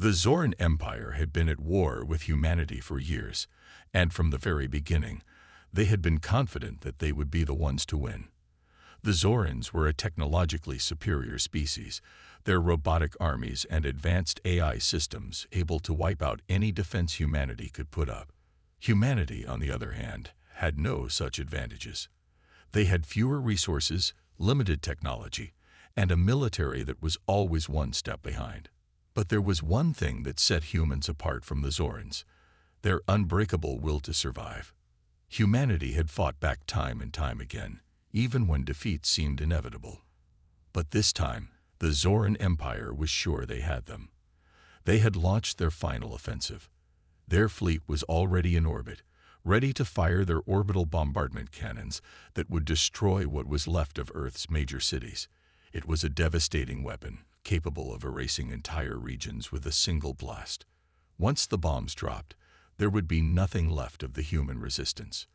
The Zoran Empire had been at war with humanity for years, and from the very beginning, they had been confident that they would be the ones to win. The Zorans were a technologically superior species, their robotic armies and advanced AI systems able to wipe out any defense humanity could put up. Humanity, on the other hand, had no such advantages. They had fewer resources, limited technology, and a military that was always one step behind. But there was one thing that set humans apart from the Zorans: their unbreakable will to survive. Humanity had fought back time and time again, even when defeat seemed inevitable. But this time, the Zoran Empire was sure they had them. They had launched their final offensive. Their fleet was already in orbit, ready to fire their orbital bombardment cannons that would destroy what was left of Earth's major cities. It was a devastating weapon, capable of erasing entire regions with a single blast. Once the bombs dropped, there would be nothing left of the human resistance.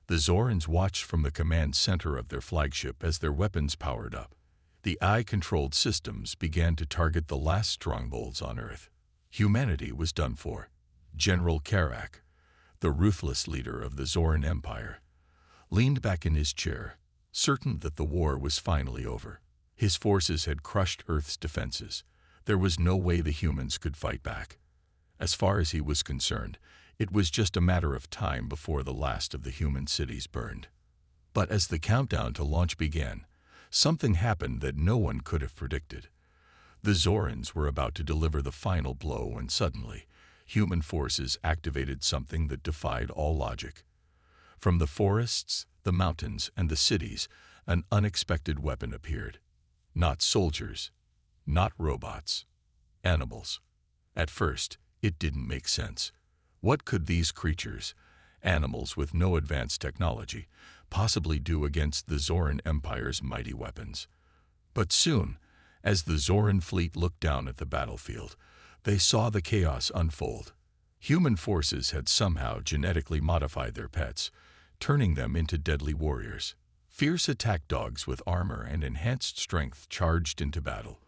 The Zorans watched from the command center of their flagship as their weapons powered up. The AI-controlled systems began to target the last strongholds on Earth. Humanity was done for. General Karak, the ruthless leader of the Zoran Empire, leaned back in his chair, certain that the war was finally over. His forces had crushed Earth's defenses. There was no way the humans could fight back. As far as he was concerned, it was just a matter of time before the last of the human cities burned. But as the countdown to launch began, something happened that no one could have predicted. The Zorans were about to deliver the final blow when suddenly, human forces activated something that defied all logic. From the forests, the mountains, and the cities, an unexpected weapon appeared. Not soldiers, not robots, animals. At first, it didn't make sense. What could these creatures, animals with no advanced technology, possibly do against the Zoran Empire's mighty weapons? But soon, as the Zoran fleet looked down at the battlefield, they saw the chaos unfold. Human forces had somehow genetically modified their pets, turning them into deadly warriors. Fierce attack dogs with armor and enhanced strength charged into battle,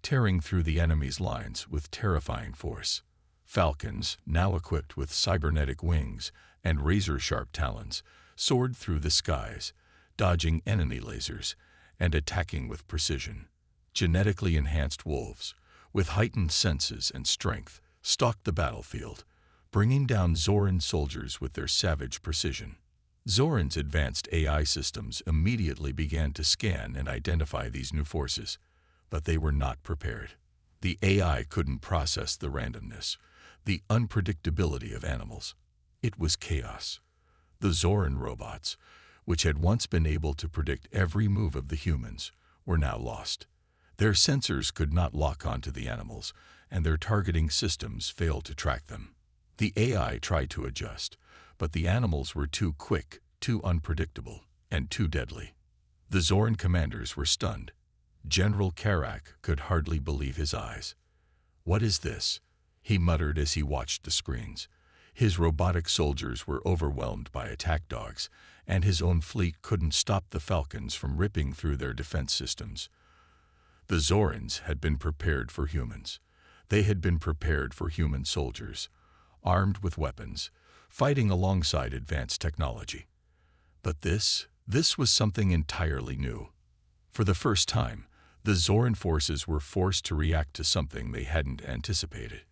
tearing through the enemy's lines with terrifying force. Falcons, now equipped with cybernetic wings and razor-sharp talons, soared through the skies, dodging enemy lasers and attacking with precision. Genetically enhanced wolves, with heightened senses and strength, stalked the battlefield, bringing down Zoran soldiers with their savage precision. Zoran's advanced AI systems immediately began to scan and identify these new forces, but they were not prepared. The AI couldn't process the randomness, the unpredictability of animals. It was chaos. The Zoran robots, which had once been able to predict every move of the humans, were now lost. Their sensors could not lock onto the animals, and their targeting systems failed to track them. The AI tried to adjust, but the animals were too quick, too unpredictable, and too deadly. The Zoran commanders were stunned. General Karak could hardly believe his eyes. "What is this?" he muttered as he watched the screens. His robotic soldiers were overwhelmed by attack dogs, and his own fleet couldn't stop the Falcons from ripping through their defense systems. The Zorans had been prepared for humans. They had been prepared for human soldiers, armed with weapons, fighting alongside advanced technology. But this was something entirely new. For the first time, the Zoran forces were forced to react to something they hadn't anticipated.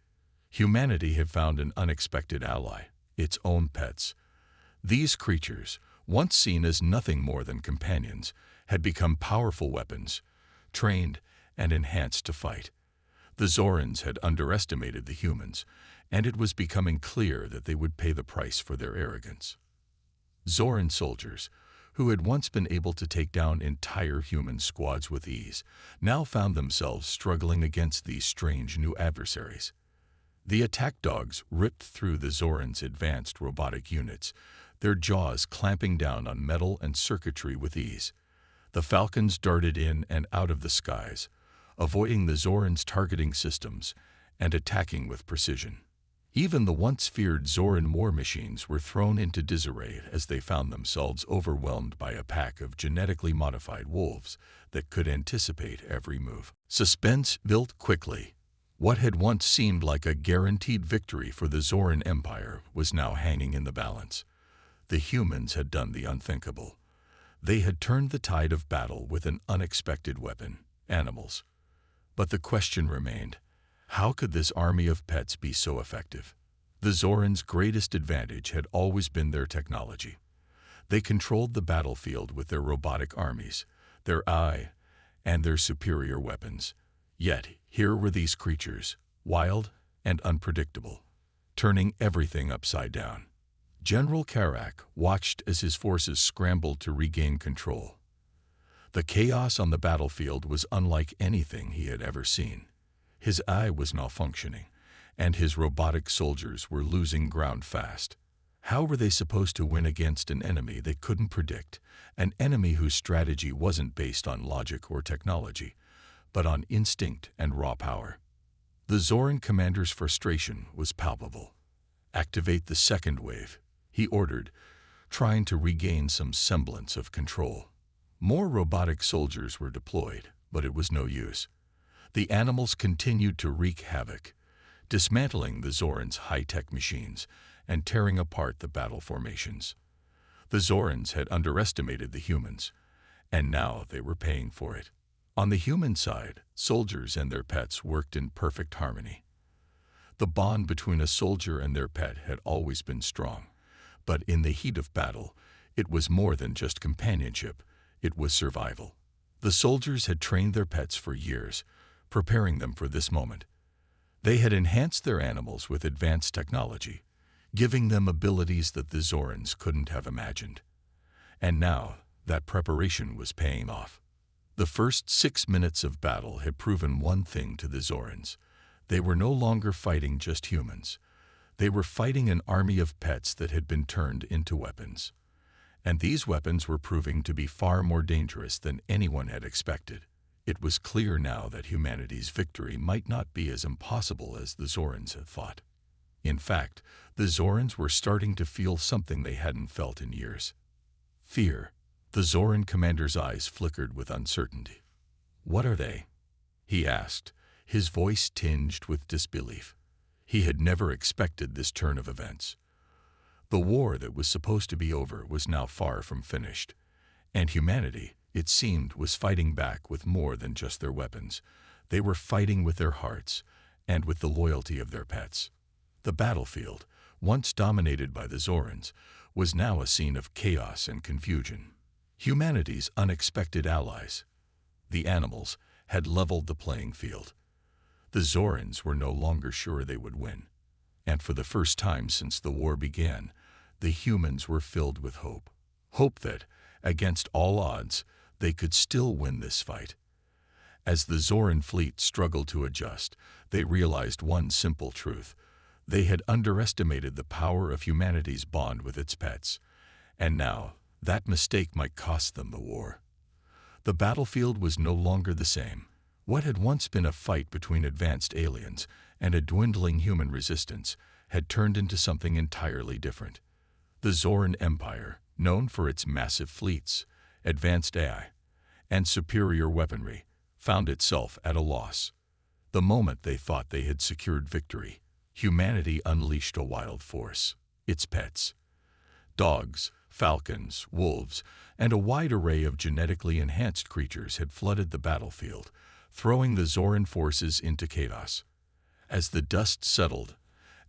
Humanity had found an unexpected ally, its own pets. These creatures, once seen as nothing more than companions, had become powerful weapons, trained and enhanced to fight. The Zorans had underestimated the humans, and it was becoming clear that they would pay the price for their arrogance. Zoran soldiers, who had once been able to take down entire human squads with ease, now found themselves struggling against these strange new adversaries. The attack dogs ripped through the Zorans' advanced robotic units, their jaws clamping down on metal and circuitry with ease. The Falcons darted in and out of the skies, avoiding the Zorans' targeting systems and attacking with precision. Even the once feared Zoran war machines were thrown into disarray as they found themselves overwhelmed by a pack of genetically modified wolves that could anticipate every move. Suspense built quickly. What had once seemed like a guaranteed victory for the Zoran Empire was now hanging in the balance. The humans had done the unthinkable. They had turned the tide of battle with an unexpected weapon, animals. But the question remained, how could this army of pets be so effective? The Zorans' greatest advantage had always been their technology. They controlled the battlefield with their robotic armies, their AI, and their superior weapons. Yet, here were these creatures, wild and unpredictable, turning everything upside down. General Karak watched as his forces scrambled to regain control. The chaos on the battlefield was unlike anything he had ever seen. His eye was malfunctioning, and his robotic soldiers were losing ground fast. How were they supposed to win against an enemy they couldn't predict, an enemy whose strategy wasn't based on logic or technology, but on instinct and raw power? The Zoran commander's frustration was palpable. "Activate the second wave," he ordered, trying to regain some semblance of control. More robotic soldiers were deployed, but it was no use. The animals continued to wreak havoc, dismantling the Zorans' high-tech machines and tearing apart the battle formations. The Zorans had underestimated the humans, and now they were paying for it. On the human side, soldiers and their pets worked in perfect harmony. The bond between a soldier and their pet had always been strong, but in the heat of battle, it was more than just companionship, it was survival. The soldiers had trained their pets for years, preparing them for this moment. They had enhanced their animals with advanced technology, giving them abilities that the Zorans couldn't have imagined. And now, that preparation was paying off. The first 6 minutes of battle had proven one thing to the Zorans. They were no longer fighting just humans. They were fighting an army of pets that had been turned into weapons. And these weapons were proving to be far more dangerous than anyone had expected. It was clear now that humanity's victory might not be as impossible as the Zorans had thought. In fact, the Zorans were starting to feel something they hadn't felt in years. Fear. The Zoran commander's eyes flickered with uncertainty. "What are they?" he asked, his voice tinged with disbelief. He had never expected this turn of events. The war that was supposed to be over was now far from finished, and humanity, it seemed, was fighting back with more than just their weapons. They were fighting with their hearts and with the loyalty of their pets. The battlefield, once dominated by the Zorans, was now a scene of chaos and confusion. Humanity's unexpected allies, the animals, had leveled the playing field. The Zorans were no longer sure they would win, and for the first time since the war began, the humans were filled with hope. Hope that, against all odds, they could still win this fight. As the Zoran fleet struggled to adjust, they realized one simple truth. They had underestimated the power of humanity's bond with its pets, and now that mistake might cost them the war. The battlefield was no longer the same. What had once been a fight between advanced aliens and a dwindling human resistance had turned into something entirely different. The Zoran Empire, known for its massive fleets, advanced AI, and superior weaponry, found itself at a loss. The moment they thought they had secured victory, humanity unleashed a wild force, its pets. Dogs, falcons, wolves, and a wide array of genetically enhanced creatures had flooded the battlefield, throwing the Zoran forces into chaos. As the dust settled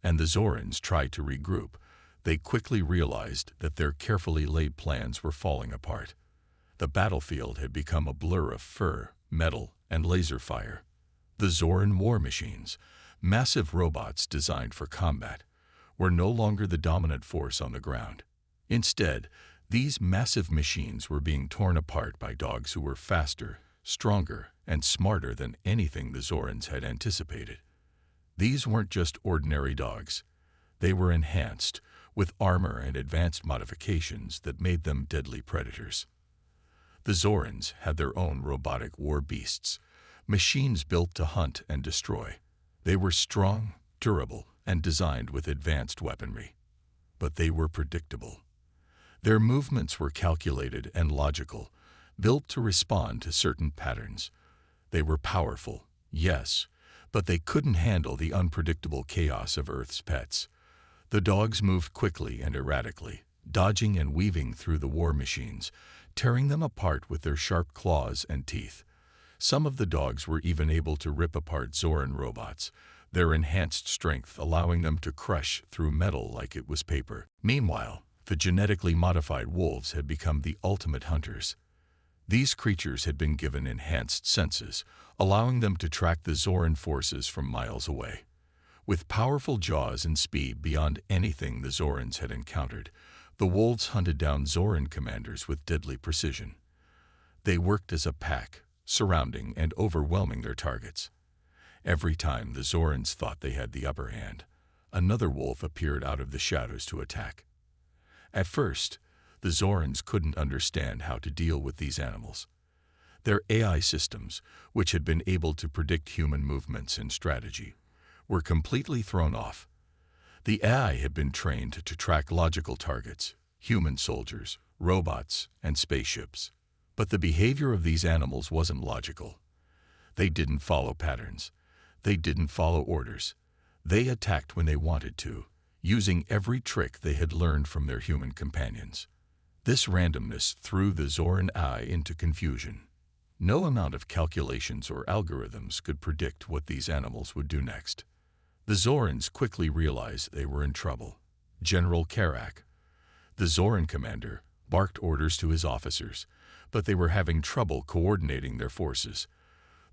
and the Zorans tried to regroup, they quickly realized that their carefully laid plans were falling apart. The battlefield had become a blur of fur, metal, and laser fire. The Zoran war machines, massive robots designed for combat, were no longer the dominant force on the ground. Instead, these massive machines were being torn apart by dogs who were faster, stronger, and smarter than anything the Zorans had anticipated. These weren't just ordinary dogs. They were enhanced, with armor and advanced modifications that made them deadly predators. The Zorans had their own robotic war beasts, machines built to hunt and destroy. They were strong, durable, and designed with advanced weaponry. But they were predictable. Their movements were calculated and logical, built to respond to certain patterns. They were powerful, yes, But they couldn't handle the unpredictable chaos of Earth's pets. The dogs moved quickly and erratically, dodging and weaving through the war machines, tearing them apart with their sharp claws and teeth. Some of the dogs were even able to rip apart Zoran robots, their enhanced strength allowing them to crush through metal like it was paper. Meanwhile, the genetically modified wolves had become the ultimate hunters. These creatures had been given enhanced senses, allowing them to track the Zoran forces from miles away. With powerful jaws and speed beyond anything the Zorans had encountered, the wolves hunted down Zoran commanders with deadly precision. They worked as a pack, surrounding and overwhelming their targets. Every time the Zorans thought they had the upper hand, another wolf appeared out of the shadows to attack. At first, the Zorans couldn't understand how to deal with these animals. Their AI systems, which had been able to predict human movements and strategy, were completely thrown off. The AI had been trained to track logical targets, human soldiers, robots, and spaceships. But the behavior of these animals wasn't logical. They didn't follow patterns. They didn't follow orders. They attacked when they wanted to, using every trick they had learned from their human companions. This randomness threw the Zoran AI into confusion. No amount of calculations or algorithms could predict what these animals would do next. The Zorans quickly realized they were in trouble. General Karak, the Zoran commander, barked orders to his officers, but they were having trouble coordinating their forces.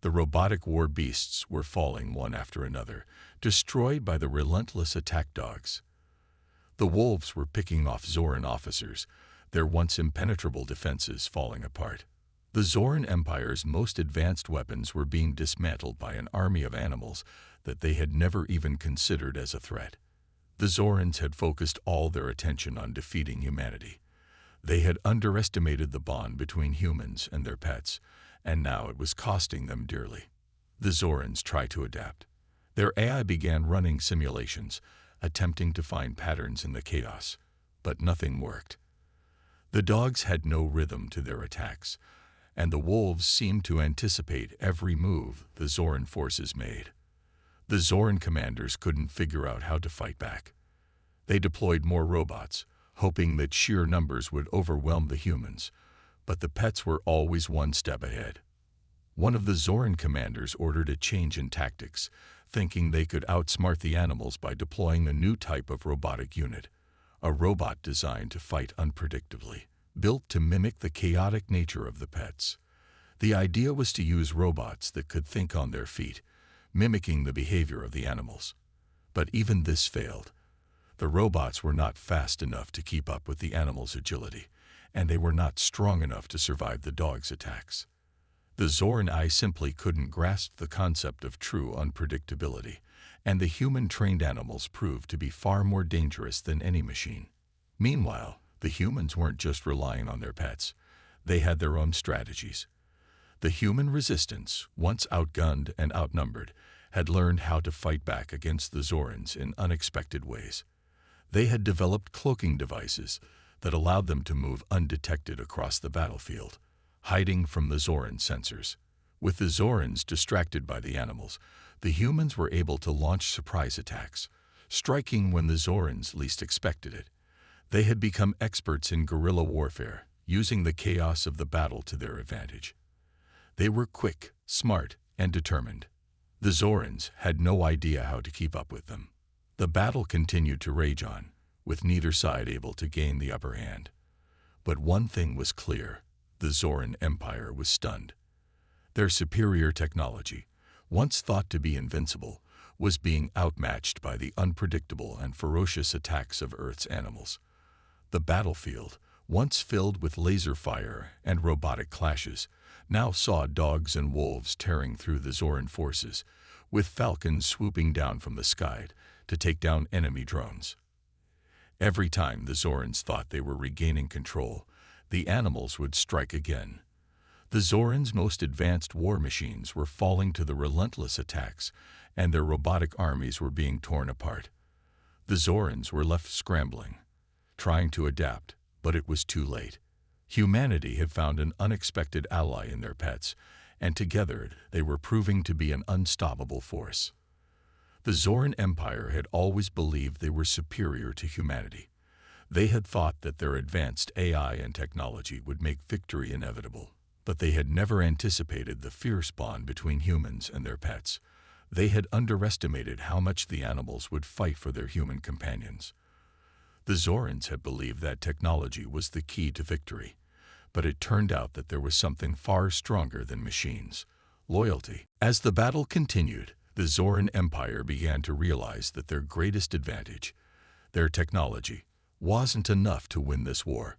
The robotic war beasts were falling one after another, destroyed by the relentless attack dogs. The wolves were picking off Zoran officers, their once impenetrable defenses falling apart. The Zoran Empire's most advanced weapons were being dismantled by an army of animals that they had never even considered as a threat. The Zorans had focused all their attention on defeating humanity. They had underestimated the bond between humans and their pets, and now it was costing them dearly. The Zorans tried to adapt. Their AI began running simulations, attempting to find patterns in the chaos, but nothing worked. The dogs had no rhythm to their attacks, and the wolves seemed to anticipate every move the Zoran forces made. The Zoran commanders couldn't figure out how to fight back. They deployed more robots, hoping that sheer numbers would overwhelm the humans, but the pets were always one step ahead. One of the Zoran commanders ordered a change in tactics, thinking they could outsmart the animals by deploying a new type of robotic unit, a robot designed to fight unpredictably, built to mimic the chaotic nature of the pets. The idea was to use robots that could think on their feet, mimicking the behavior of the animals. But even this failed. The robots were not fast enough to keep up with the animals' agility, and they were not strong enough to survive the dogs' attacks. The Zoran AI simply couldn't grasp the concept of true unpredictability, and the human-trained animals proved to be far more dangerous than any machine. Meanwhile, the humans weren't just relying on their pets. They had their own strategies. The human resistance, once outgunned and outnumbered, had learned how to fight back against the Zorans in unexpected ways. They had developed cloaking devices that allowed them to move undetected across the battlefield, hiding from the Zoran sensors. With the Zorans distracted by the animals, the humans were able to launch surprise attacks, striking when the Zorans least expected it. They had become experts in guerrilla warfare, using the chaos of the battle to their advantage. They were quick, smart, and determined. The Zorans had no idea how to keep up with them. The battle continued to rage on, with neither side able to gain the upper hand. But one thing was clear: the Zoran Empire was stunned. Their superior technology, once thought to be invincible, was being outmatched by the unpredictable and ferocious attacks of Earth's animals. The battlefield, once filled with laser fire and robotic clashes, now saw dogs and wolves tearing through the Zoran forces, with falcons swooping down from the sky to take down enemy drones. Every time the Zorans thought they were regaining control, the animals would strike again. The Zorans' most advanced war machines were falling to the relentless attacks, and their robotic armies were being torn apart. The Zorans were left scrambling, trying to adapt, but it was too late. Humanity had found an unexpected ally in their pets, and together they were proving to be an unstoppable force. The Zoran Empire had always believed they were superior to humanity. They had thought that their advanced AI and technology would make victory inevitable, but they had never anticipated the fierce bond between humans and their pets. They had underestimated how much the animals would fight for their human companions. The Zorans had believed that technology was the key to victory, but it turned out that there was something far stronger than machines: loyalty. As the battle continued, the Zoran Empire began to realize that their greatest advantage, their technology, wasn't enough to win this war.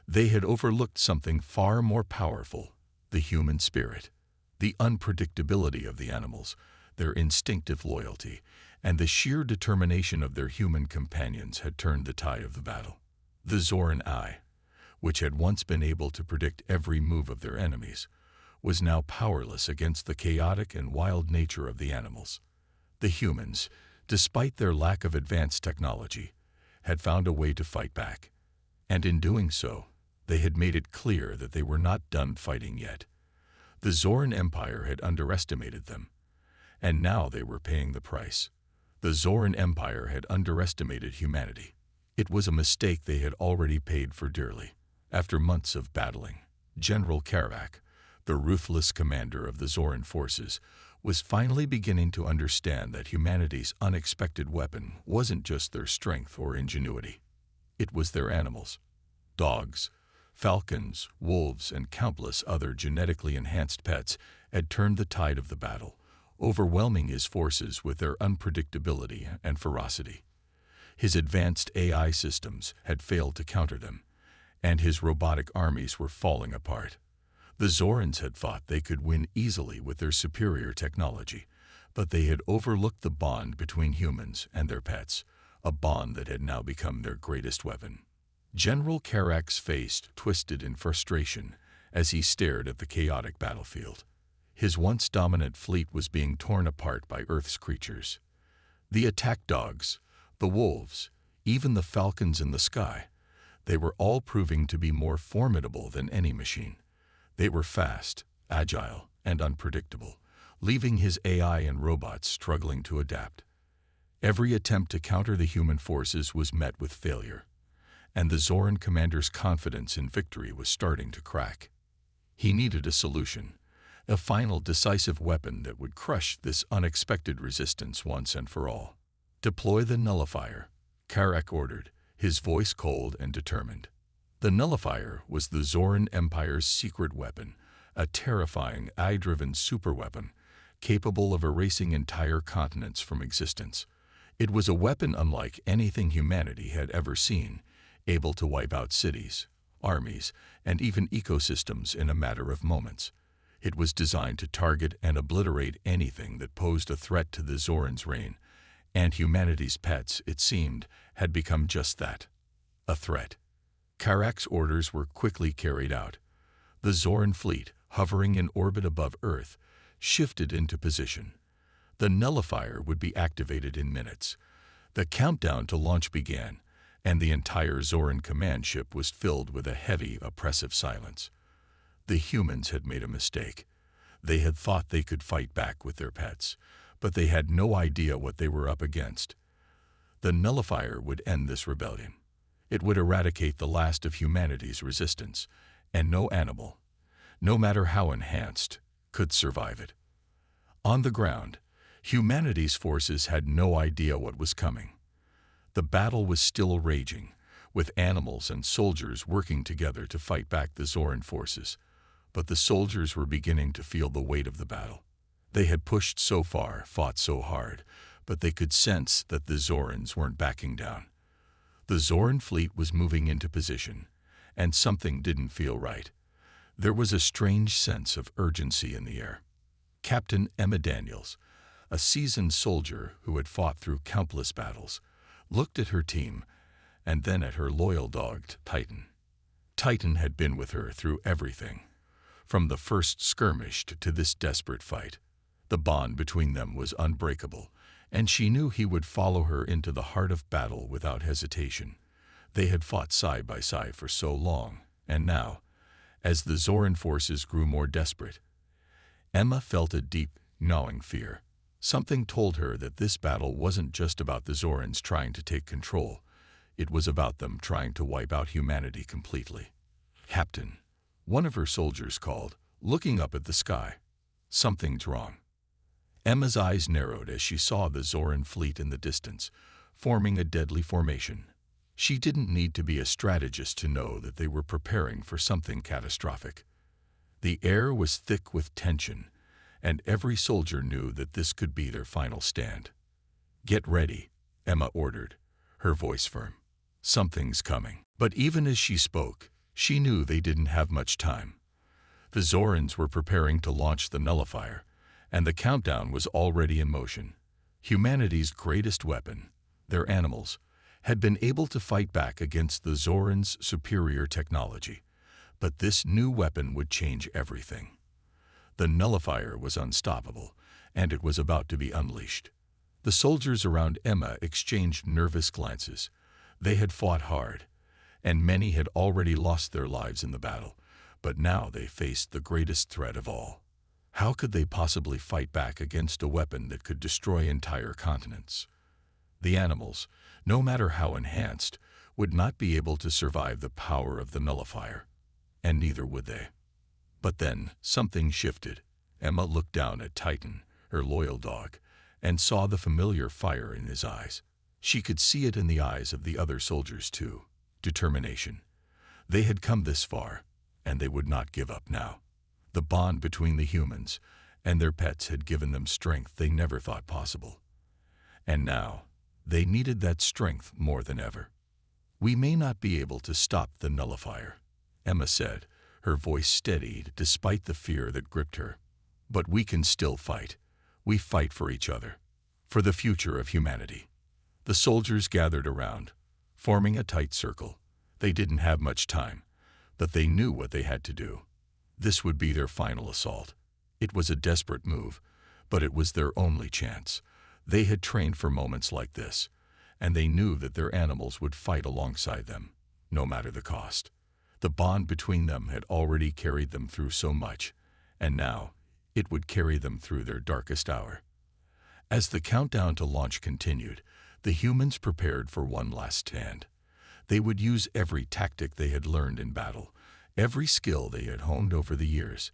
They had overlooked something far more powerful: the human spirit. The unpredictability of the animals, their instinctive loyalty, and the sheer determination of their human companions had turned the tide of the battle. The Zoran eye, which had once been able to predict every move of their enemies, was now powerless against the chaotic and wild nature of the animals. The humans, despite their lack of advanced technology, had found a way to fight back, and in doing so, they had made it clear that they were not done fighting yet. The Zoran Empire had underestimated them, and now they were paying the price. The Zoran Empire had underestimated humanity. It was a mistake they had already paid for dearly. After months of battling, General Karak, the ruthless commander of the Zoran forces, was finally beginning to understand that humanity's unexpected weapon wasn't just their strength or ingenuity. It was their animals. Dogs, falcons, wolves, and countless other genetically enhanced pets had turned the tide of the battle, overwhelming his forces with their unpredictability and ferocity. His advanced AI systems had failed to counter them, and his robotic armies were falling apart. The Zorans had thought they could win easily with their superior technology, but they had overlooked the bond between humans and their pets, a bond that had now become their greatest weapon. General Karak's face twisted in frustration as he stared at the chaotic battlefield. His once dominant fleet was being torn apart by Earth's creatures. The attack dogs, the wolves, even the falcons in the sky, they were all proving to be more formidable than any machine. They were fast, agile, and unpredictable, leaving his AI and robots struggling to adapt. Every attempt to counter the human forces was met with failure, and the Zoran commander's confidence in victory was starting to crack. He needed a solution, a final decisive weapon that would crush this unexpected resistance once and for all. "Deploy the nullifier," Karak ordered, his voice cold and determined. The nullifier was the Zoran Empire's secret weapon, a terrifying, eye-driven superweapon capable of erasing entire continents from existence. It was a weapon unlike anything humanity had ever seen, able to wipe out cities, armies, and even ecosystems in a matter of moments. It was designed to target and obliterate anything that posed a threat to the Zoran's reign, and humanity's pets, it seemed, had become just that, a threat. Karak's orders were quickly carried out. The Zoran fleet, hovering in orbit above Earth, shifted into position. The nullifier would be activated in minutes. The countdown to launch began, and the entire Zoran command ship was filled with a heavy, oppressive silence. The humans had made a mistake. They had thought they could fight back with their pets, but they had no idea what they were up against. The nullifier would end this rebellion. It would eradicate the last of humanity's resistance, and no animal, no matter how enhanced, could survive it. On the ground, humanity's forces had no idea what was coming. The battle was still raging, with animals and soldiers working together to fight back the Zoran forces, but the soldiers were beginning to feel the weight of the battle. They had pushed so far, fought so hard, but they could sense that the Zorans weren't backing down. The Zoran fleet was moving into position, and something didn't feel right. There was a strange sense of urgency in the air. Captain Emma Daniels, a seasoned soldier who had fought through countless battles, looked at her team and then at her loyal dog, Titan. Titan had been with her through everything, from the first skirmish to this desperate fight. The bond between them was unbreakable, and she knew he would follow her into the heart of battle without hesitation. They had fought side by side for so long, and now, as the Zoran forces grew more desperate, Emma felt a deep, gnawing fear. Something told her that this battle wasn't just about the Zorans trying to take control. It was about them trying to wipe out humanity completely. "Captain," one of her soldiers called, looking up at the sky. "Something's wrong." Emma's eyes narrowed as she saw the Zoran fleet in the distance, forming a deadly formation. She didn't need to be a strategist to know that they were preparing for something catastrophic. The air was thick with tension, and every soldier knew that this could be their final stand. "Get ready," Emma ordered, her voice firm. "Something's coming." But even as she spoke, she knew they didn't have much time. The Zorans were preparing to launch the nullifier, and the countdown was already in motion. Humanity's greatest weapon, their animals, had been able to fight back against the Zorans' superior technology. But this new weapon would change everything. The nullifier was unstoppable, and it was about to be unleashed. The soldiers around Emma exchanged nervous glances. They had fought hard, and many had already lost their lives in the battle, but now they faced the greatest threat of all. How could they possibly fight back against a weapon that could destroy entire continents? The animals, no matter how enhanced, would not be able to survive the power of the nullifier, and neither would they. But then something shifted. Emma looked down at Titan, her loyal dog, and saw the familiar fire in his eyes. She could see it in the eyes of the other soldiers too. Determination. They had come this far, and they would not give up now. The bond between the humans and their pets had given them strength they never thought possible. And now, they needed that strength more than ever. "We may not be able to stop the nullifier," Emma said, her voice steadied despite the fear that gripped her. "But we can still fight. We fight for each other, for the future of humanity." The soldiers gathered around, forming a tight circle. They didn't have much time, but they knew what they had to do. This would be their final assault. It was a desperate move, but it was their only chance. They had trained for moments like this, and they knew that their animals would fight alongside them, no matter the cost. The bond between them had already carried them through so much, and now it would carry them through their darkest hour. As the countdown to launch continued, the humans prepared for one last stand. They would use every tactic they had learned in battle, every skill they had honed over the years,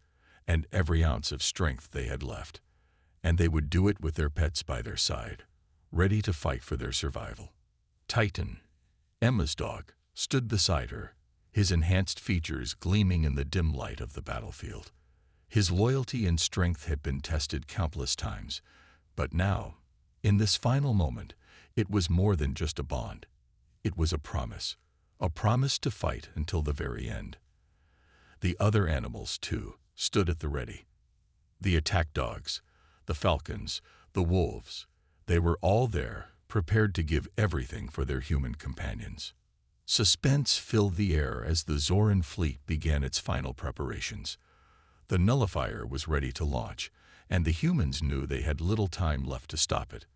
and every ounce of strength they had left. And they would do it with their pets by their side, ready to fight for their survival. Titan, Emma's dog, stood beside her, his enhanced features gleaming in the dim light of the battlefield. His loyalty and strength had been tested countless times, but now, in this final moment, it was more than just a bond. It was a promise to fight until the very end. The other animals, too, stood at the ready. The attack dogs, the falcons, the wolves, they were all there, prepared to give everything for their human companions. Suspense filled the air as the Zoran fleet began its final preparations. The nullifier was ready to launch, and the humans knew they had little time left to stop it.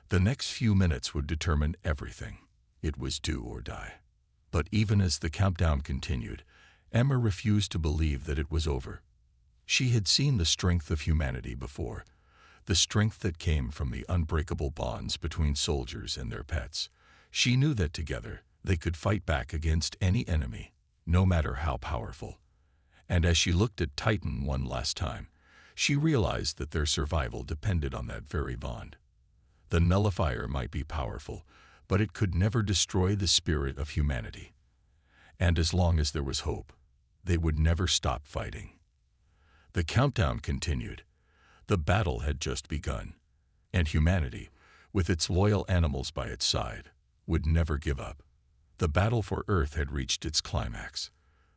The next few minutes would determine everything. It was do or die. But even as the countdown continued, Emma refused to believe that it was over. She had seen the strength of humanity before, the strength that came from the unbreakable bonds between soldiers and their pets. She knew that together they could fight back against any enemy, no matter how powerful. And as she looked at Titan one last time, she realized that their survival depended on that very bond. The nullifier might be powerful, but it could never destroy the spirit of humanity. And as long as there was hope, they would never stop fighting. The countdown continued. The battle had just begun, and humanity, with its loyal animals by its side, would never give up. The battle for Earth had reached its climax.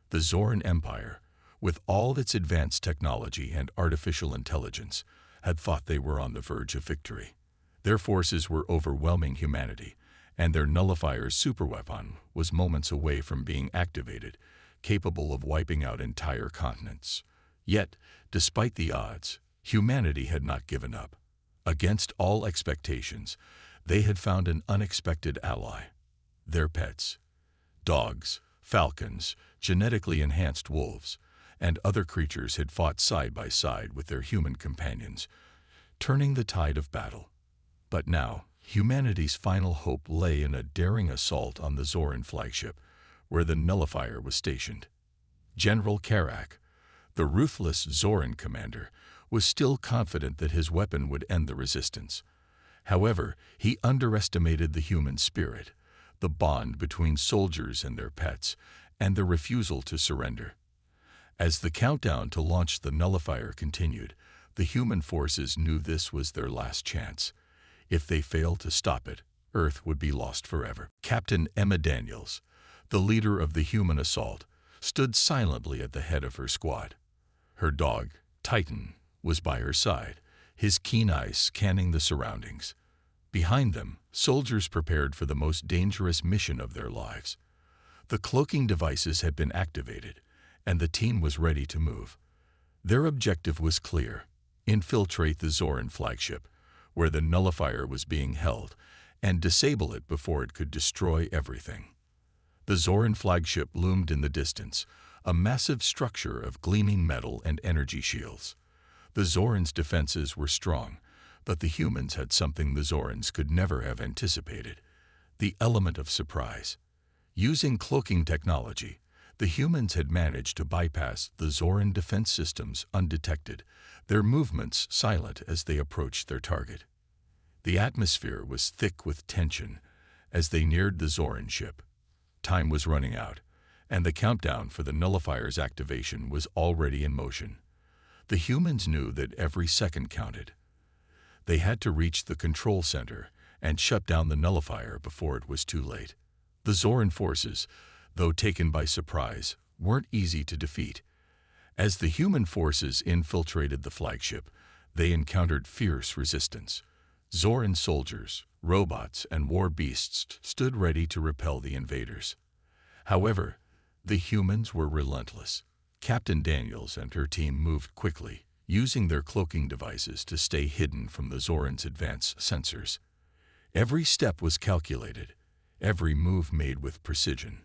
The Zoran Empire, with all its advanced technology and artificial intelligence, had thought they were on the verge of victory. Their forces were overwhelming humanity, and their nullifier's superweapon was moments away from being activated, capable of wiping out entire continents. Yet, despite the odds, humanity had not given up. Against all expectations, they had found an unexpected ally: their pets. Dogs, falcons, genetically enhanced wolves, and other creatures had fought side by side with their human companions, turning the tide of battle. But now, humanity's final hope lay in a daring assault on the Zoran flagship, where the Nullifier was stationed. General Karak, the ruthless Zoran commander, was still confident that his weapon would end the resistance. However, he underestimated the human spirit, the bond between soldiers and their pets, and their refusal to surrender. As the countdown to launch the Nullifier continued, the human forces knew this was their last chance. If they failed to stop it, Earth would be lost forever. Captain Emma Daniels, the leader of the human assault, stood silently at the head of her squad. Her dog, Titan, was by her side, his keen eyes scanning the surroundings. Behind them, soldiers prepared for the most dangerous mission of their lives. The cloaking devices had been activated, and the team was ready to move. Their objective was clear: infiltrate the Zoran flagship, where the Nullifier was being held, and disable it before it could destroy everything. The Zoran flagship loomed in the distance, a massive structure of gleaming metal and energy shields. The Zorans' defenses were strong, but the humans had something the Zorans could never have anticipated: the element of surprise. Using cloaking technology, the humans had managed to bypass the Zoran defense systems undetected, their movements silent as they approached their target. The atmosphere was thick with tension as they neared the Zoran ship. Time was running out, and the countdown for the Nullifier's activation was already in motion. The humans knew that every second counted. They had to reach the control center and shut down the Nullifier before it was too late. The Zoran forces, though taken by surprise, weren't easy to defeat. As the human forces infiltrated the flagship, they encountered fierce resistance. Zoran soldiers, robots, and war beasts stood ready to repel the invaders. However, the humans were relentless. Captain Daniels and her team moved quickly, using their cloaking devices to stay hidden from the Zorans' advanced sensors. Every step was calculated, every move made with precision.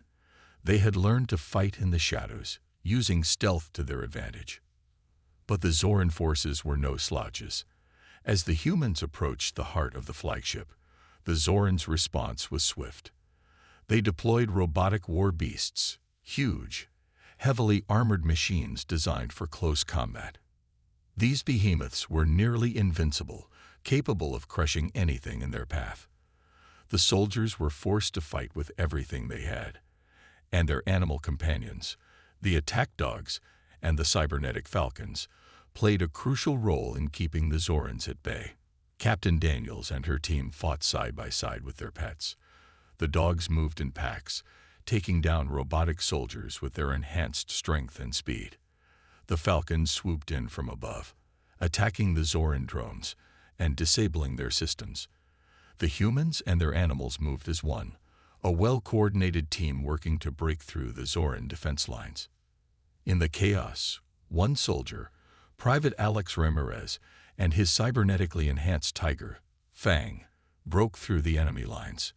They had learned to fight in the shadows, using stealth to their advantage. But the Zoran forces were no slouches. As the humans approached the heart of the flagship, the Zorans' response was swift. They deployed robotic war beasts, huge, heavily armored machines designed for close combat. These behemoths were nearly invincible, capable of crushing anything in their path. The soldiers were forced to fight with everything they had, and their animal companions, the attack dogs and the cybernetic falcons, played a crucial role in keeping the Zorans at bay. Captain Daniels and her team fought side by side with their pets. The dogs moved in packs, taking down robotic soldiers with their enhanced strength and speed. The falcons swooped in from above, attacking the Zoran drones and disabling their systems. The humans and their animals moved as one, a well-coordinated team working to break through the Zoran defense lines. In the chaos, one soldier, Private Alex Ramirez, and his cybernetically enhanced tiger, Fang, broke through the enemy lines.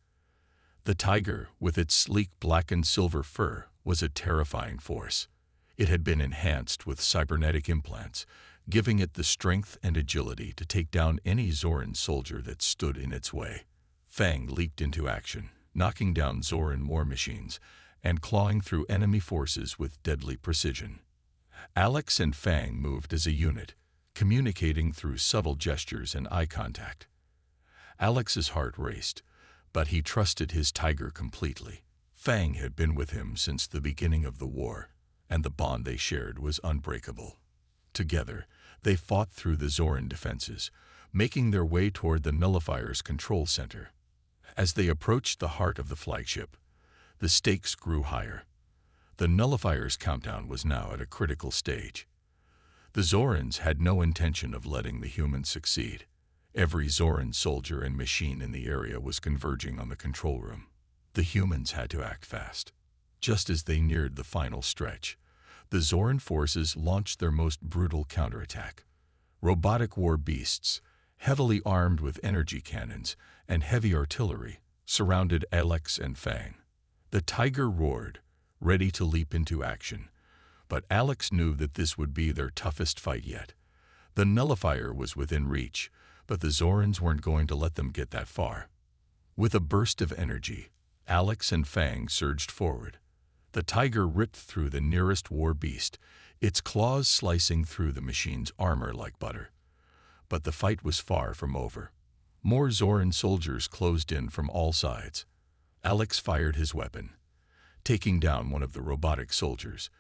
The tiger, with its sleek black and silver fur, was a terrifying force. It had been enhanced with cybernetic implants, giving it the strength and agility to take down any Zoran soldier that stood in its way. Fang leaped into action, knocking down Zoran war machines and clawing through enemy forces with deadly precision. Alex and Fang moved as a unit, communicating through subtle gestures and eye contact. Alex's heart raced, but he trusted his tiger completely. Fang had been with him since the beginning of the war, and the bond they shared was unbreakable. Together, they fought through the Zoran defenses, making their way toward the Nullifier's control center. As they approached the heart of the flagship, the stakes grew higher. The Nullifier's countdown was now at a critical stage. The Zorans had no intention of letting the humans succeed. Every Zoran soldier and machine in the area was converging on the control room. The humans had to act fast. Just as they neared the final stretch, the Zoran forces launched their most brutal counterattack. Robotic war beasts, heavily armed with energy cannons and heavy artillery, surrounded Alex and Fang. The tiger roared, ready to leap into action, But Alex knew that this would be their toughest fight yet. The nullifier was within reach, but the Zorans weren't going to let them get that far. With a burst of energy, Alex and Fang surged forward. The tiger ripped through the nearest war beast, its claws slicing through the machine's armor like butter. But the fight was far from over. More Zoran soldiers closed in from all sides. Alex fired his weapon, taking down one of the robotic soldiers,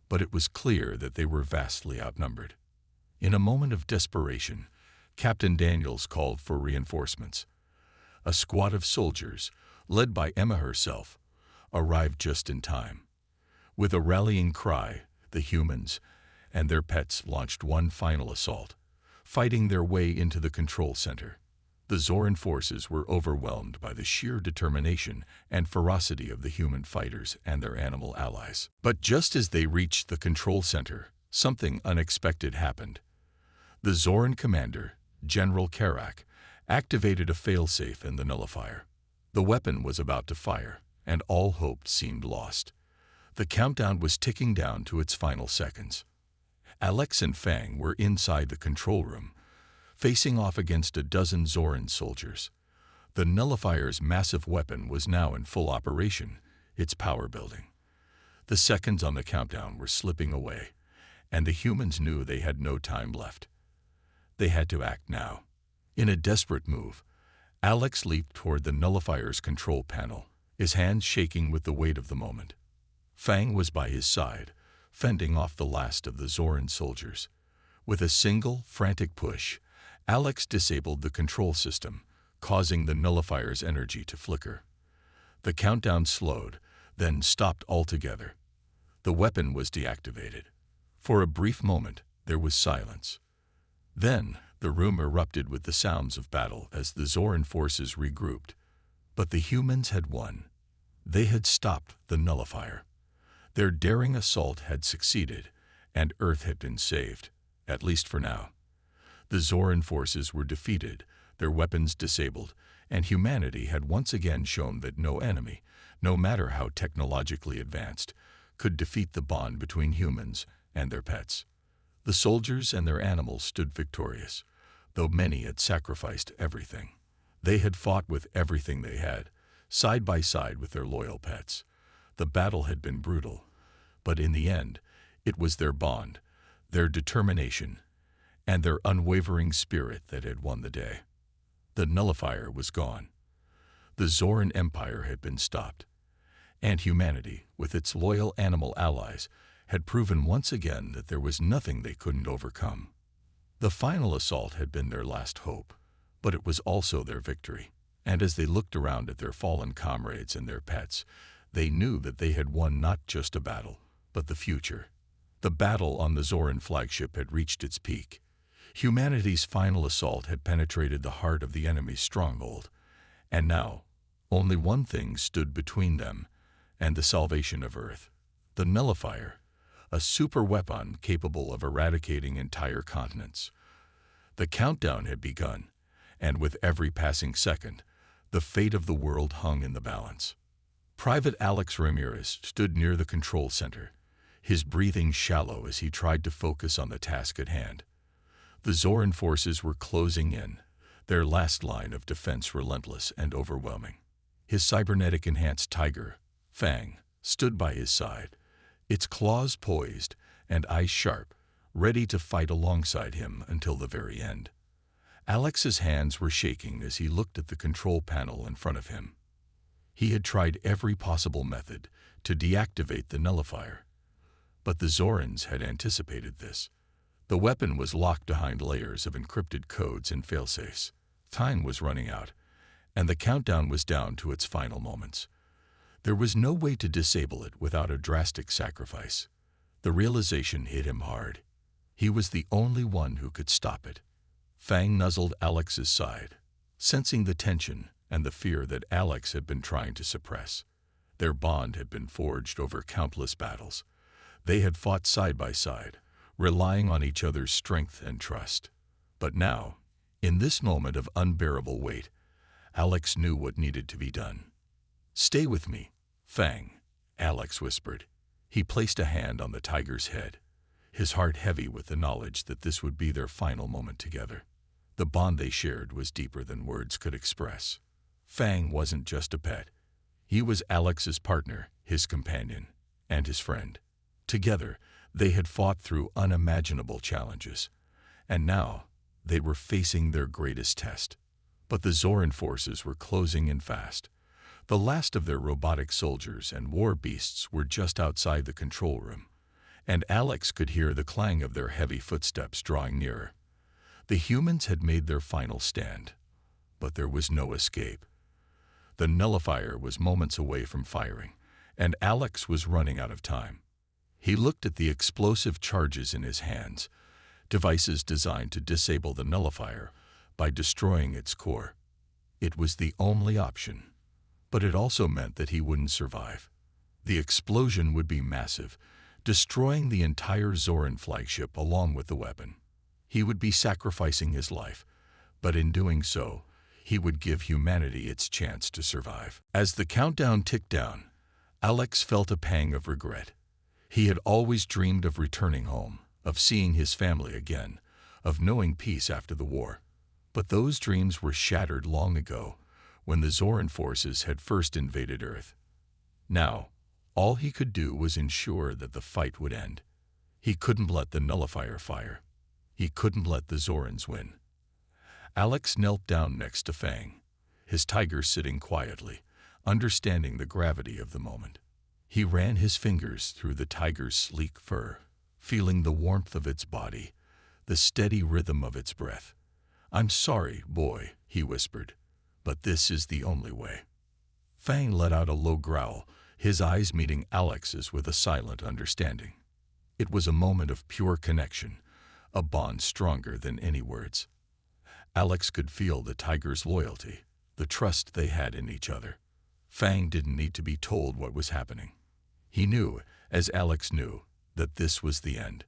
but it was clear that they were vastly outnumbered. In a moment of desperation, Captain Daniels called for reinforcements. A squad of soldiers, led by Emma herself, arrived just in time. With a rallying cry, the humans and their pets launched one final assault, fighting their way into the control center. The Zoran forces were overwhelmed by the sheer determination and ferocity of the human fighters and their animal allies. But just as they reached the control center, something unexpected happened. The Zoran commander, General Karak, activated a failsafe in the nullifier. The weapon was about to fire, and all hope seemed lost. The countdown was ticking down to its final seconds. Alex and Fang were inside the control room, facing off against a dozen Zoran soldiers. The nullifier's massive weapon was now in full operation, its power building. The seconds on the countdown were slipping away, and the humans knew they had no time left. They had to act now. In a desperate move, Alex leaped toward the nullifier's control panel, his hands shaking with the weight of the moment. Fang was by his side, fending off the last of the Zoran soldiers. With a single, frantic push, Alex disabled the control system, causing the nullifier's energy to flicker. The countdown slowed, then stopped altogether. The weapon was deactivated. For a brief moment, there was silence. Then, the room erupted with the sounds of battle as the Zoran forces regrouped. But the humans had won. They had stopped the nullifier. Their daring assault had succeeded, and Earth had been saved, at least for now. The Zoran forces were defeated, their weapons disabled, and humanity had once again shown that no enemy, no matter how technologically advanced, could defeat the bond between humans and their pets. The soldiers and their animals stood victorious, though many had sacrificed everything. They had fought with everything they had, side by side with their loyal pets. The battle had been brutal, but in the end, it was their bond, their determination, and their unwavering spirit that had won the day. The nullifier was gone. The Zoran Empire had been stopped, and humanity, with its loyal animal allies, had proven once again that there was nothing they couldn't overcome. The final assault had been their last hope, but it was also their victory, and as they looked around at their fallen comrades and their pets, they knew that they had won not just a battle, but the future. The battle on the Zoran flagship had reached its peak. Humanity's final assault had penetrated the heart of the enemy's stronghold, and now only one thing stood between them and the salvation of Earth: the nullifier, a super weapon capable of eradicating entire continents. The countdown had begun, and with every passing second, the fate of the world hung in the balance. Private Alex Ramirez stood near the control center, his breathing shallow as he tried to focus on the task at hand. The Zoran forces were closing in, their last line of defense relentless and overwhelming. His cybernetic-enhanced tiger, Fang, stood by his side, its claws poised and eyes sharp, ready to fight alongside him until the very end. Alex's hands were shaking as he looked at the control panel in front of him. He had tried every possible method to deactivate the nullifier, but the Zorans had anticipated this. The weapon was locked behind layers of encrypted codes and failsafes. Time was running out, and the countdown was down to its final moments. There was no way to disable it without a drastic sacrifice. The realization hit him hard. He was the only one who could stop it. Fang nuzzled Alex's side, sensing the tension and the fear that Alex had been trying to suppress. Their bond had been forged over countless battles. They had fought side by side, relying on each other's strength and trust. But now, in this moment of unbearable weight, Alex knew what needed to be done. "Stay with me, Fang," Alex whispered. He placed a hand on the tiger's head, his heart heavy with the knowledge that this would be their final moment together. The bond they shared was deeper than words could express. Fang wasn't just a pet. He was Alex's partner, his companion, and his friend. Together, they had fought through unimaginable challenges, and now they were facing their greatest test. But the Zoran forces were closing in fast. The last of their robotic soldiers and war beasts were just outside the control room, and Alex could hear the clang of their heavy footsteps drawing nearer. The humans had made their final stand, but there was no escape. The nullifier was moments away from firing, and Alex was running out of time. He looked at the explosive charges in his hands, devices designed to disable the nullifier by destroying its core. It was the only option, but it also meant that he wouldn't survive. The explosion would be massive, destroying the entire Zoran flagship along with the weapon. He would be sacrificing his life, but in doing so, he would give humanity its chance to survive. As the countdown ticked down, Alex felt a pang of regret. He had always dreamed of returning home, of seeing his family again, of knowing peace after the war. But those dreams were shattered long ago, when the Zoran forces had first invaded Earth. Now, all he could do was ensure that the fight would end. He couldn't let the nullifier fire. He couldn't let the Zorans win. Alex knelt down next to Fang, his tiger sitting quietly, understanding the gravity of the moment. He ran his fingers through the tiger's sleek fur, feeling the warmth of its body, the steady rhythm of its breath. "I'm sorry, boy," he whispered, "but this is the only way." Fang let out a low growl, his eyes meeting Alex's with a silent understanding. It was a moment of pure connection, a bond stronger than any words. Alex could feel the tiger's loyalty, the trust they had in each other. Fang didn't need to be told what was happening. He knew, as Alex knew, that this was the end.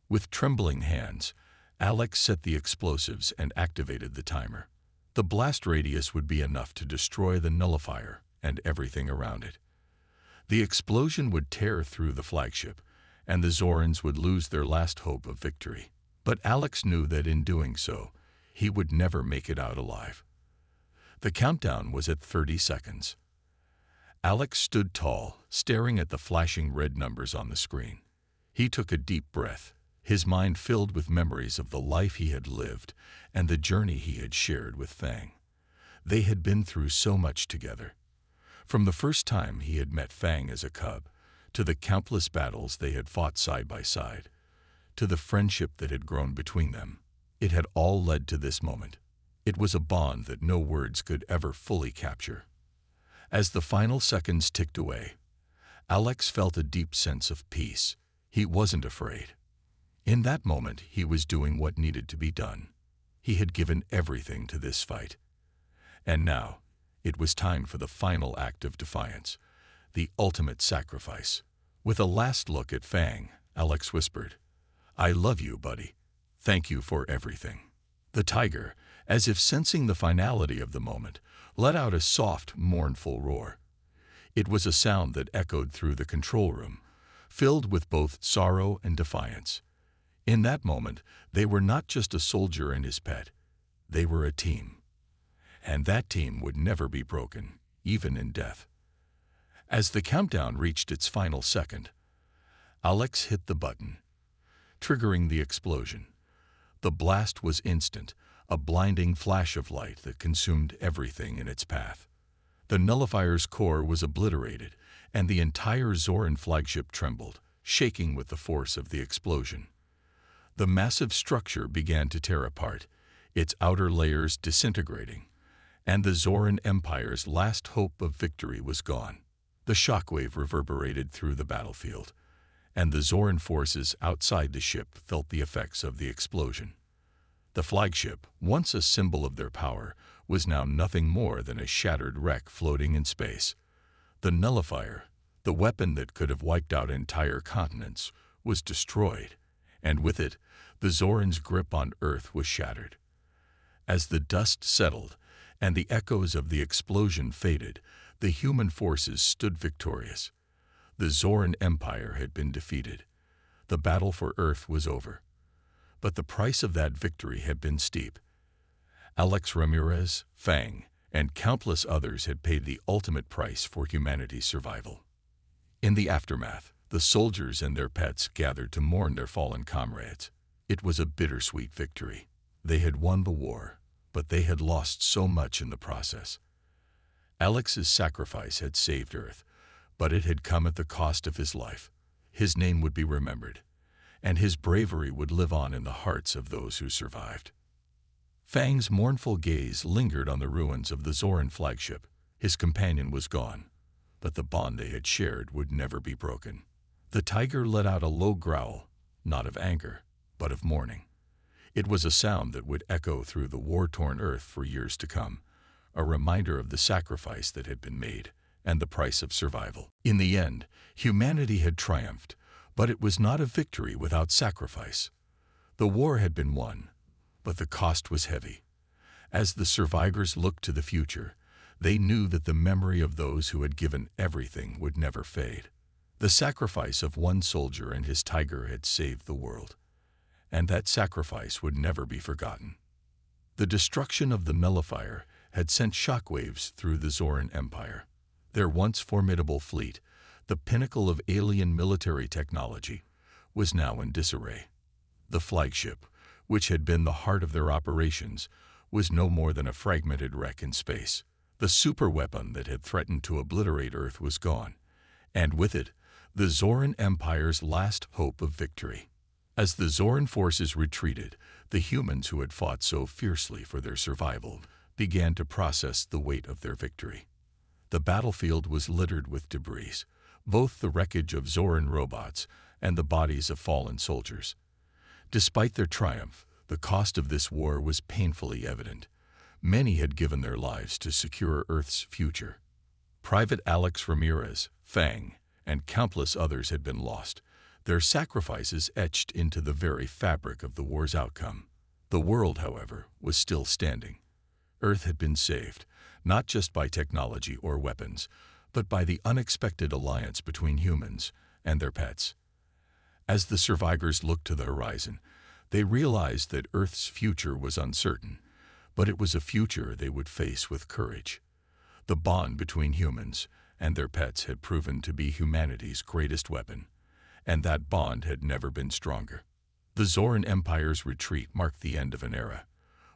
With trembling hands, Alex set the explosives and activated the timer. The blast radius would be enough to destroy the nullifier and everything around it. The explosion would tear through the flagship, and the Zorans would lose their last hope of victory. But Alex knew that in doing so, he would never make it out alive. The countdown was at 30 seconds. Alex stood tall, staring at the flashing red numbers on the screen. He took a deep breath, his mind filled with memories of the life he had lived and the journey he had shared with Fang. They had been through so much together. From the first time he had met Fang as a cub, to the countless battles they had fought side by side, to the friendship that had grown between them, it had all led to this moment. It was a bond that no words could ever fully capture. As the final seconds ticked away, Alex felt a deep sense of peace. He wasn't afraid. In that moment, he was doing what needed to be done. He had given everything to this fight. And now, it was time for the final act of defiance, the ultimate sacrifice. With a last look at Fang, Alex whispered, "I love you, buddy. Thank you for everything." The tiger, as if sensing the finality of the moment, let out a soft, mournful roar. It was a sound that echoed through the control room, filled with both sorrow and defiance. In that moment, they were not just a soldier and his pet. They were a team. And that team would never be broken, even in death. As the countdown reached its final second, Alex hit the button, triggering the explosion. The blast was instant, a blinding flash of light that consumed everything in its path. The nullifier's core was obliterated, and the entire Zoran flagship trembled, shaking with the force of the explosion. The massive structure began to tear apart, its outer layers disintegrating, and the Zoran Empire's last hope of victory was gone. The shockwave reverberated through the battlefield, and the Zoran forces outside the ship felt the effects of the explosion. The flagship, once a symbol of their power, was now nothing more than a shattered wreck floating in space. The nullifier, the weapon that could have wiped out entire continents, was destroyed, and with it, the Zoran's grip on Earth was shattered. As the dust settled and the echoes of the explosion faded, the human forces stood victorious. The Zoran Empire had been defeated. The battle for Earth was over. But the price of that victory had been steep. Alex Ramirez, Fang, and countless others had paid the ultimate price for humanity's survival. In the aftermath, the soldiers and their pets gathered to mourn their fallen comrades. It was a bittersweet victory. They had won the war, but they had lost so much in the process. Alex's sacrifice had saved Earth, but it had come at the cost of his life. His name would be remembered, and his bravery would live on in the hearts of those who survived. Fang's mournful gaze lingered on the ruins of the Zoran flagship. His companion was gone, but the bond they had shared would never be broken. The tiger let out a low growl, not of anger, but of mourning. It was a sound that would echo through the war-torn Earth for years to come, a reminder of the sacrifice that had been made and the price of survival. In the end, humanity had triumphed, but it was not a victory without sacrifice. The war had been won, but the cost was heavy. As the survivors looked to the future, they knew that the memory of those who had given everything would never fade. The sacrifice of one soldier and his tiger had saved the world, and that sacrifice would never be forgotten. The destruction of the Nullifier had sent shockwaves through the Zoran Empire. Their once formidable fleet, the pinnacle of alien military technology, was now in disarray. The flagship, which had been the heart of their operations, was no more than a fragmented wreck in space. The superweapon that had threatened to obliterate Earth was gone, and with it, the Zoran Empire's last hope of victory. As the Zoran forces retreated, the humans who had fought so fiercely for their survival began to process the weight of their victory. The battlefield was littered with debris, both the wreckage of Zoran robots and the bodies of fallen soldiers. Despite their triumph, the cost of this war was painfully evident. Many had given their lives to secure Earth's future. Private Alex Ramirez, Fang, and countless others had been lost, their sacrifices etched into the very fabric of the war's outcome. The world, however, was still standing. Earth had been saved, not just by technology or weapons, but by the unexpected alliance between humans and their pets. As the survivors looked to the horizon, they realized that Earth's future was uncertain, but it was a future they would face with courage. The bond between humans and their pets had proven to be humanity's greatest weapon, and that bond had never been stronger. The Zoran Empire's retreat marked the end of an era.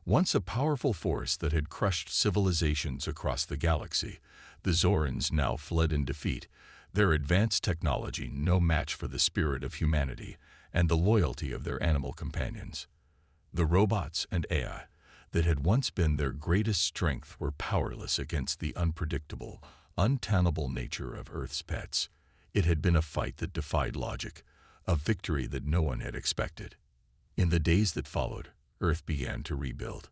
Once a powerful force that had crushed civilizations across the galaxy, the Zorans now fled in defeat, their advanced technology no match for the spirit of humanity and the loyalty of their animal companions. The robots and AI that had once been their greatest strength were powerless against the unpredictable, untenable nature of Earth's pets. It had been a fight that defied logic, a victory that no one had expected. In the days that followed, Earth began to rebuild.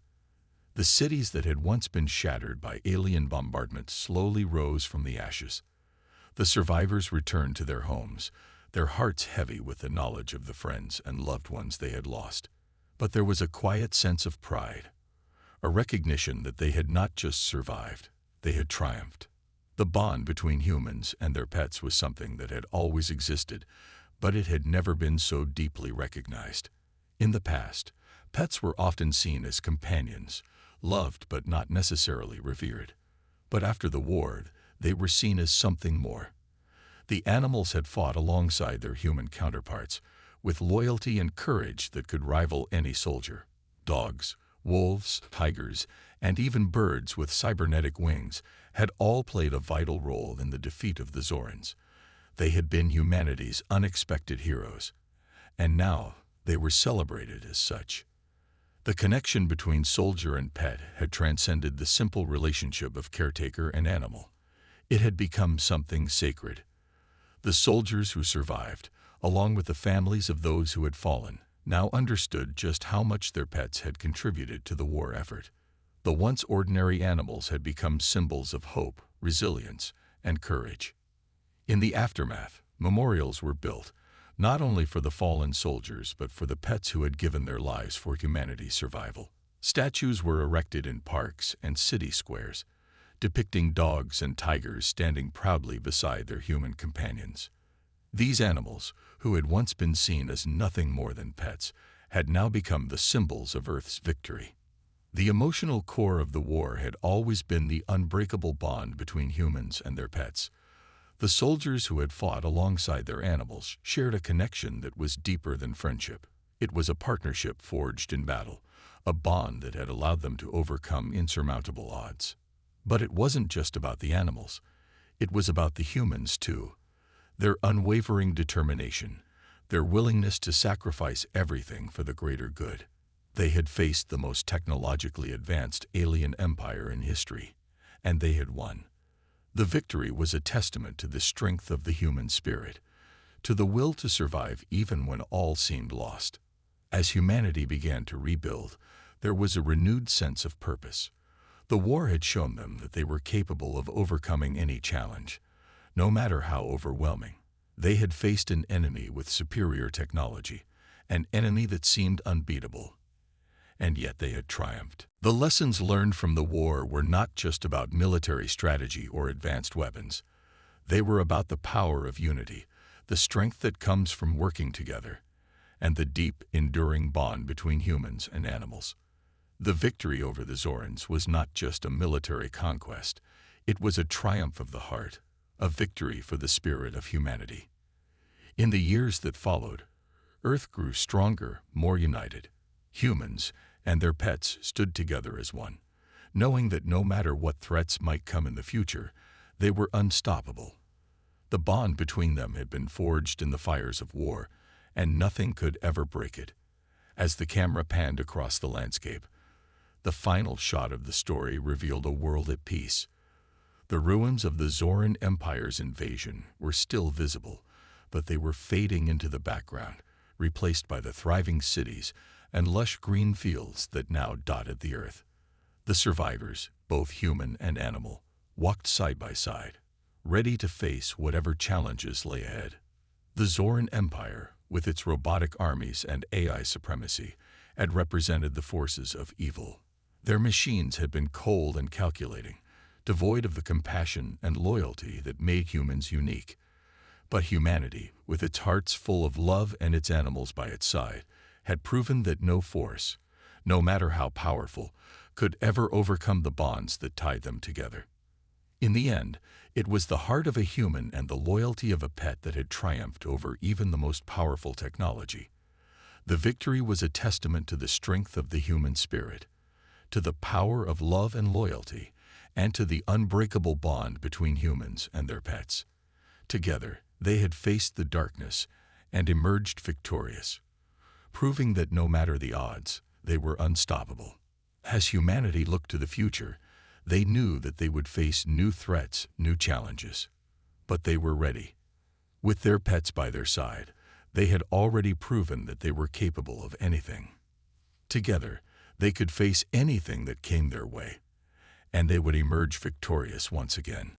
The cities that had once been shattered by alien bombardment slowly rose from the ashes. The survivors returned to their homes, their hearts heavy with the knowledge of the friends and loved ones they had lost. But there was a quiet sense of pride, a recognition that they had not just survived, they had triumphed. The bond between humans and their pets was something that had always existed, but it had never been so deeply recognized. In the past, pets were often seen as companions, loved but not necessarily revered. But after the war, they were seen as something more. The animals had fought alongside their human counterparts, with loyalty and courage that could rival any soldier. Dogs, wolves, tigers, and even birds with cybernetic wings had all played a vital role in the defeat of the Zorans. They had been humanity's unexpected heroes, and now they were celebrated as such. The connection between soldier and pet had transcended the simple relationship of caretaker and animal. It had become something sacred. The soldiers who survived, along with the families of those who had fallen, now understood just how much their pets had contributed to the war effort. The once ordinary animals had become symbols of hope, resilience, and courage. In the aftermath, memorials were built, not only for the fallen soldiers but for the pets who had given their lives for humanity's survival. Statues were erected in parks and city squares, depicting dogs and tigers standing proudly beside their human companions. These animals, who had once been seen as nothing more than pets, had now become the symbols of Earth's victory. The emotional core of the war had always been the unbreakable bond between humans and their pets. The soldiers who had fought alongside their animals shared a connection that was deeper than friendship. It was a partnership forged in battle, a bond that had allowed them to overcome insurmountable odds. But it wasn't just about the animals. It was about the humans, too. Their unwavering determination, their willingness to sacrifice everything for the greater good. They had faced the most technologically advanced alien empire in history, and they had won. The victory was a testament to the strength of the human spirit, to the will to survive even when all seemed lost. As humanity began to rebuild, there was a renewed sense of purpose. The war had shown them that they were capable of overcoming any challenge, no matter how overwhelming. They had faced an enemy with superior technology, an enemy that seemed unbeatable. And yet they had triumphed. The lessons learned from the war were not just about military strategy or advanced weapons. They were about the power of unity, the strength that comes from working together, and the deep, enduring bond between humans and animals. The victory over the Zorans was not just a military conquest. It was a triumph of the heart, a victory for the spirit of humanity. In the years that followed, Earth grew stronger, more united. Humans and their pets stood together as one, knowing that no matter what threats might come in the future, they were unstoppable. The bond between them had been forged in the fires of war, and nothing could ever break it. As the camera panned across the landscape, the final shot of the story revealed a world at peace. The ruins of the Zoran Empire's invasion were still visible, but they were fading into the background, replaced by the thriving cities and lush green fields that now dotted the earth. The survivors, both human and animal, walked side by side, ready to face whatever challenges lay ahead. The Zoran Empire, with its robotic armies and AI supremacy, had represented the forces of evil. Their machines had been cold and calculating, devoid of the compassion and loyalty that made humans unique. But humanity, with its hearts full of love and its animals by its side, had proven that no force, no matter how powerful, could ever overcome the bonds that tied them together. In the end, it was the heart of a human and the loyalty of a pet that had triumphed over even the most powerful technology. The victory was a testament to the strength of the human spirit, to the power of love and loyalty, and to the unbreakable bond between humans and their pets. Together, they had faced the darkness and emerged victorious, proving that no matter the odds, they were unstoppable. As humanity looked to the future, they knew that they would face new threats, new challenges. But they were ready. With their pets by their side, they had already proven that they were capable of anything. Together, they could face anything that came their way, and they would emerge victorious once again.